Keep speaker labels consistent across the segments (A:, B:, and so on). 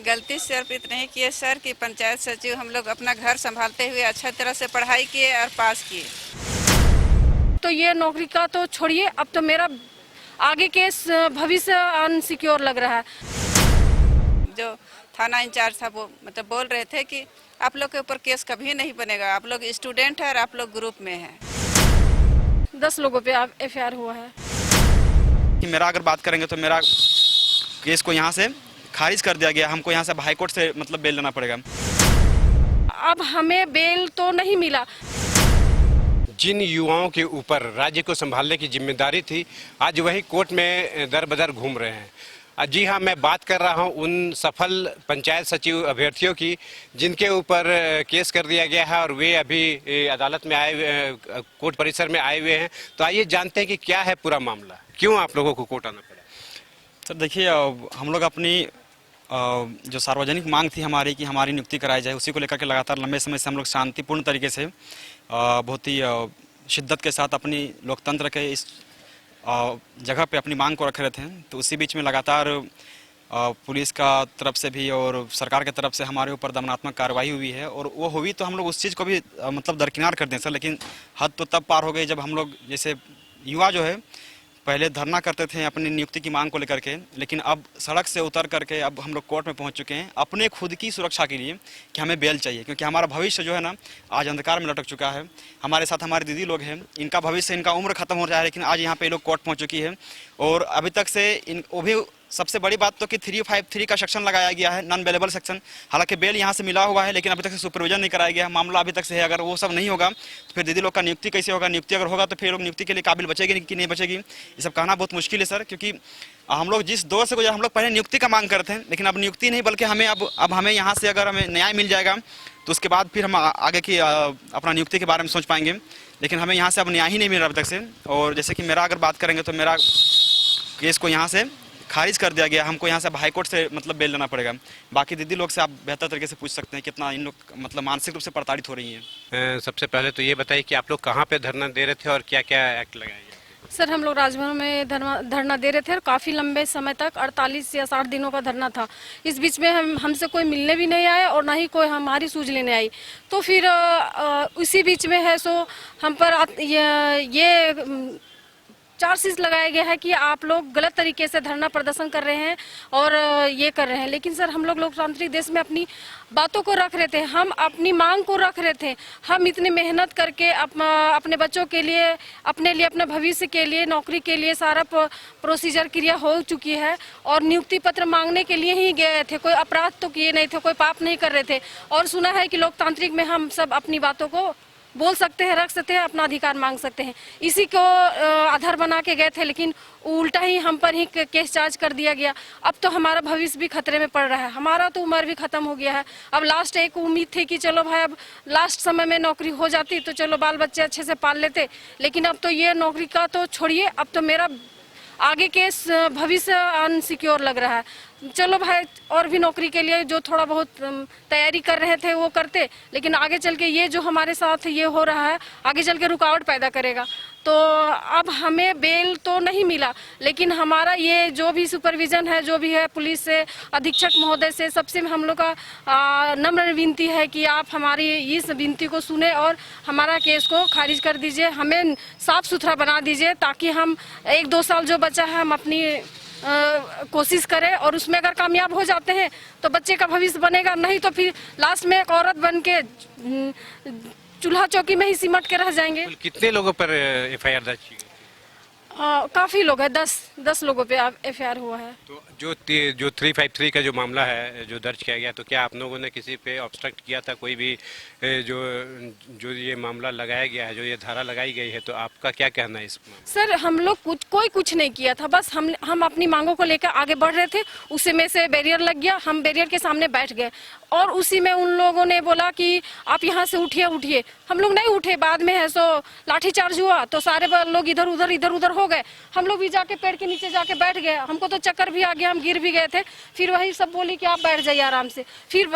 A: गलती सिर्फ इतने ही किए सर कि पंचायत सचिव हम लोग अपना घर संभालते हुए अच्छा तरह से पढ़ाई किए और पास किए।
B: तो ये नौकरी का तो छोड़िए, अब तो मेरा आगे के भविष्य अनसिक्योर लग रहा है।
A: जो थाना इंचार्ज था वो मतलब बोल रहे थे कि आप लोग के ऊपर केस कभी नहीं बनेगा, आप लोग स्टूडेंट हैं और आप लोग ग्रुप में हैं।
B: 10 लोगों पे FIR हुआ है।
C: कि मेरा अगर बात करेंगे तो मेरा केस को यहाँ से खारिज कर दिया गया। हमको यहाँ से हाई कोर्ट से मतलब बेल लेना पड़ेगा।
B: अब हमें बेल तो नहीं मिला।
D: जिन युवाओं के ऊपर राज्य को संभालने की जिम्मेदारी थी, आज वही कोर्ट में दर बदर घूम रहे हैं। जी हाँ, मैं बात कर रहा हूँ उन सफल पंचायत सचिव अभ्यर्थियों की जिनके ऊपर केस कर दिया गया है और वे अभी अदालत में आए हुए, कोर्ट परिसर में आए हुए हैं। तो आइए जानते हैं कि क्या है पूरा मामला, क्यों आप लोगों को कोर्ट आना पड़ा।
C: सर देखिए, हम लोग अपनी जो सार्वजनिक मांग थी हमारी कि हमारी नियुक्ति कराई जाए, उसी को लेकर के लगातार लंबे समय से हम लोग शांतिपूर्ण तरीके से बहुत ही शिद्दत के साथ अपनी लोकतंत्र के इस जगह पे अपनी मांग को रख रहे थे। तो उसी बीच में लगातार पुलिस का तरफ से भी और सरकार की तरफ से हमारे ऊपर दमनात्मक कार्रवाई हुई है और वो हुई तो हम लोग उस चीज़ को भी मतलब दरकिनार कर दें सर। लेकिन हद तो तब पार हो गई जब हम लोग जैसे युवा जो है पहले धरना करते थे अपनी नियुक्ति की मांग को लेकर के, लेकिन अब सड़क से उतर करके अब हम लोग कोर्ट में पहुंच चुके हैं अपने खुद की सुरक्षा के लिए कि हमें बेल चाहिए, क्योंकि हमारा भविष्य जो है ना आज अंधकार में लटक चुका है। हमारे साथ हमारी दीदी लोग हैं, इनका भविष्य, इनका उम्र खत्म हो रहा है, लेकिन आज यहाँ पे लोग कोर्ट पहुँच चुकी है और अभी तक से वो भी सबसे बड़ी बात तो कि 353 का सेक्शन लगाया गया है, नॉन बेलेबल सेक्शन। हालांकि बेल यहाँ से मिला हुआ है लेकिन अभी तक से सुपरविजन नहीं कराया गया, मामला अभी तक से है। अगर वो सब नहीं होगा तो फिर दीदी लोग का नियुक्ति कैसे होगा, नियुक्ति अगर होगा तो फिर लोग नियुक्ति के लिए काबिल बचेगी कि नहीं बचेगी, ये सब कहना बहुत मुश्किल है सर। क्योंकि हम लोग जिस दौर से गुजर, हम लोग पहले नियुक्ति का मांग करते हैं, लेकिन अब नियुक्ति नहीं बल्कि हमें अब हमें यहाँ से अगर हमें न्याय मिल जाएगा तो उसके बाद फिर हम आगे की अपना नियुक्ति के बारे में सोच पाएंगे। लेकिन हमें यहाँ से अब न्याय ही नहीं मिल रहा अभी तक से। और जैसे कि मेरा अगर बात करेंगे तो मेरा केस को यहाँ से खारिज कर दिया गया। हमको यहाँ से हाई कोर्ट से मतलब बेल लेना पड़ेगा। बाकी दीदी लोग से आप बेहतर तरीके से पूछ सकते हैं कितना इन लोग मतलब मानसिक रूप से प्रताड़ित हो रही हैं।
D: सबसे पहले तो ये बताइए कि आप लोग कहाँ पे धरना दे रहे थे और क्या क्या एक्ट लगाए गए?
B: सर हम लोग राजभवन में धरना दे रहे थे और काफ़ी लंबे समय तक 48 या 60 दिनों का धरना था। इस बीच में हमसे कोई मिलने भी नहीं आया और ना ही कोई हमारी सूझ लेने आई। तो फिर उसी बीच में है सो हम पर ये चार्जशीट लगाया गया है कि आप लोग गलत तरीके से धरना प्रदर्शन कर रहे हैं और ये कर रहे हैं। लेकिन सर हम लोग लोकतांत्रिक देश में अपनी बातों को रख रहे थे, हम अपनी मांग को रख रहे थे। हम इतनी मेहनत करके अपने बच्चों के लिए, अपने लिए, अपने भविष्य के लिए, नौकरी के लिए सारा प्रोसीजर क्रिया हो चुकी है और नियुक्ति पत्र मांगने के लिए ही गए थे। कोई अपराध तो किए नहीं थे, कोई पाप नहीं कर रहे थे। और सुना है कि लोकतांत्रिक में हम सब अपनी बातों को बोल सकते हैं, रख सकते हैं, अपना अधिकार मांग सकते हैं। इसी को आधार बना के गए थे, लेकिन उल्टा ही हम पर ही केस चार्ज कर दिया गया। अब तो हमारा भविष्य भी खतरे में पड़ रहा है, हमारा तो उम्र भी खत्म हो गया है। अब लास्ट एक उम्मीद थी कि चलो भाई अब लास्ट समय में नौकरी हो जाती तो चलो बाल बच्चे अच्छे से पाल लेते। लेकिन अब तो ये नौकरी का तो छोड़िए, अब तो मेरा आगे के भविष्य अनसिक्योर लग रहा है। चलो भाई और भी नौकरी के लिए जो थोड़ा बहुत तैयारी कर रहे थे वो करते, लेकिन आगे चल के ये जो हमारे साथ ये हो रहा है आगे चल के रुकावट पैदा करेगा। तो अब हमें बेल तो नहीं मिला, लेकिन हमारा ये जो भी सुपरविजन है, जो भी है पुलिस से, अधीक्षक महोदय से, सबसे हम लोग का नम्र विनती है कि आप हमारी इस विनती को सुने और हमारा केस को खारिज कर दीजिए, हमें साफ सुथरा बना दीजिए ताकि हम 1-2 साल जो बचा है हम अपनी कोशिश करें और उसमें अगर कामयाब हो जाते हैं तो बच्चे का भविष्य बनेगा, नहीं तो फिर लास्ट में एक औरत बन के चूल्हा चौकी में ही सिमट के रह जाएंगे।
D: कितने लोगों पर FIR दर्ज की गई?
B: काफ़ी लोग हैं, 10 लोगों पे FIR हुआ है।
D: तो जो 353 का जो मामला है जो दर्ज किया गया, तो क्या आप लोगों ने किसी पे ऑब्स्ट्रक्ट किया था? कोई भी जो ये मामला लगाया गया है, जो ये धारा लगाई गई है, तो आपका क्या कहना है इस मामले?
B: सर हम लोग कुछ नहीं किया था, बस हम अपनी मांगों को लेकर आगे बढ़ रहे थे। उसी में से बैरियर लग गया, हम बैरियर के सामने बैठ गए और उसी में उन लोगों ने बोला कि आप यहाँ से उठिए। हम लोग नहीं उठे। बाद में है सो लाठीचार्ज हुआ तो सारे लोग इधर उधर हो गए। हम लोग भी जाके पेड़ के नीचे जाके बैठ गए। हमको तो चक्कर भी आ गया, हम गिर भी गए थे। फिर वही सब बोली कि आप बैठ जाइए आराम से। फिर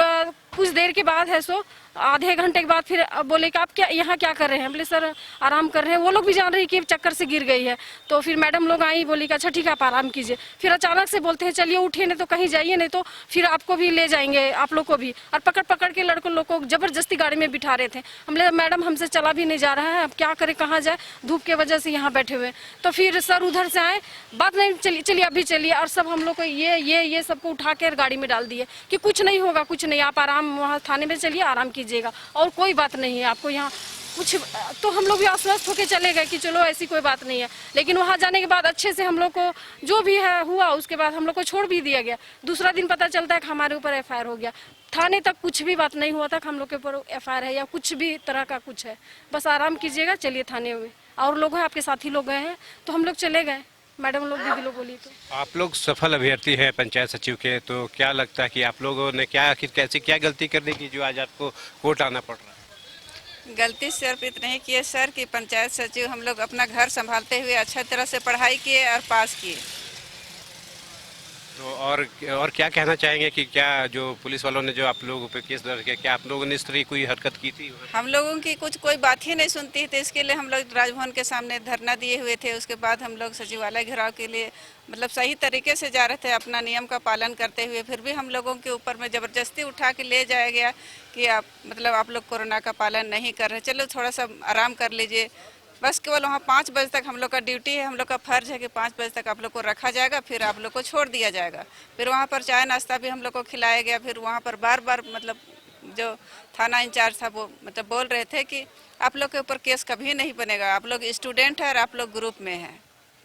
B: कुछ देर के बाद है सो आधे घंटे के बाद फिर बोले कि आप क्या यहाँ क्या कर रहे हैं, बोले सर आराम कर रहे हैं। वो लोग भी जान रही कि चक्कर से गिर गई है। तो फिर मैडम लोग आई, बोली कि अच्छा ठीक है आप आराम कीजिए। फिर अचानक से बोलते हैं चलिए उठिए, नहीं तो कहीं जाइए, नहीं तो फिर आपको भी ले जाएंगे, आप लोग को भी। और पकड़ पकड़ के लड़कों लोग को जबरदस्ती गाड़ी में बिठा रहे थे। हमने मैडम हमसे चला भी नहीं जा रहा है, अब क्या करें, कहाँ जाए, धूप के वजह से यहाँ बैठे हुए। तो फिर सर उधर से आए, बात नहीं, चलिए चलिए अभी चलिए। और सब हम लोग को ये सबको उठा के गाड़ी में डाल दिए कि कुछ नहीं होगा, कुछ नहीं, आप आराम वहाँ थाने में चलिए, आराम कीजिएगा और कोई बात नहीं है आपको यहाँ कुछ। तो हम लोग भी आश्वस्त होकर चले गए कि चलो ऐसी कोई बात नहीं है। लेकिन वहाँ जाने के बाद अच्छे से हम लोग को जो भी है हुआ, उसके बाद हम लोग को छोड़ भी दिया गया। दूसरा दिन पता चलता है कि हमारे ऊपर एफआईआर हो गया। थाने तक कुछ भी बात नहीं हुआ था कि हम लोग के ऊपर एफआईआर है या कुछ भी तरह का कुछ है। बस आराम कीजिएगा, चलिए थाने में, और लोग हैं आपके साथी लोग गए हैं, तो हम लोग चले गए। मैडम लोग दीदी लोग बोली तो
D: आप लोग सफल अभ्यर्थी हैं पंचायत सचिव के, तो क्या लगता है कि आप लोगों ने क्या आखिर कैसी क्या गलती कर दी कि जो आज आपको कोर्ट आना पड़ रहा है?
A: गलती सिर्फ इतना ही किए सर कि पंचायत सचिव हम लोग अपना घर संभालते हुए अच्छा तरह से पढ़ाई किए और पास किए।
D: तो और क्या कहना चाहेंगे कि क्या जो पुलिस वालों ने जो आप लोगों पे केस दर्ज किया, क्या आप लोगों ने इस तरह की कोई हरकत की थी?
A: हम लोगों की कोई बात ही नहीं सुनती थी, इसके लिए हम लोग राजभवन के सामने धरना दिए हुए थे। उसके बाद हम लोग सचिवालय घेराव के लिए मतलब सही तरीके से जा रहे थे, अपना नियम का पालन करते हुए। फिर भी हम लोगों के ऊपर में ज़बरदस्ती उठा के ले जाया गया कि आप लोग कोरोना का पालन नहीं कर रहे, चलो थोड़ा सा आराम कर लीजिए। बस केवल वहाँ 5 बजे तक हम लोग का ड्यूटी है, हम लोग का फर्ज है कि 5 बजे तक आप लोग को रखा जाएगा, फिर आप लोग को छोड़ दिया जाएगा। फिर वहाँ पर चाय नाश्ता भी हम लोग को खिलाया गया। फिर वहाँ पर बार बार मतलब जो थाना इंचार्ज था वो मतलब बोल रहे थे कि आप लोग के ऊपर केस कभी नहीं बनेगा, आप लोग स्टूडेंट हैं और आप लोग ग्रुप में हैं।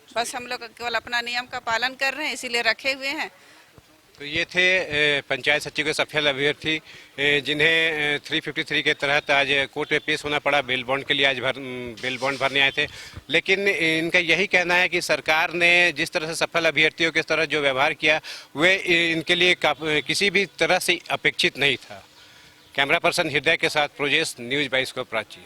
A: बस हम लोग केवल अपना नियम का पालन कर रहे हैं, इसीलिए रखे हुए हैं।
D: तो ये थे पंचायत सचिव के सफल अभ्यर्थी जिन्हें 353 के तहत आज कोर्ट में पेश होना पड़ा। बेल बॉन्ड के लिए आज बेल बॉन्ड भरने आए थे। लेकिन इनका यही कहना है कि सरकार ने जिस तरह से सफल अभ्यर्थियों के तरह जो व्यवहार किया वे इनके लिए किसी भी तरह से अपेक्षित नहीं था। कैमरा पर्सन हृदय के साथ प्रोजेस, न्यूज़ 22 को प्राची।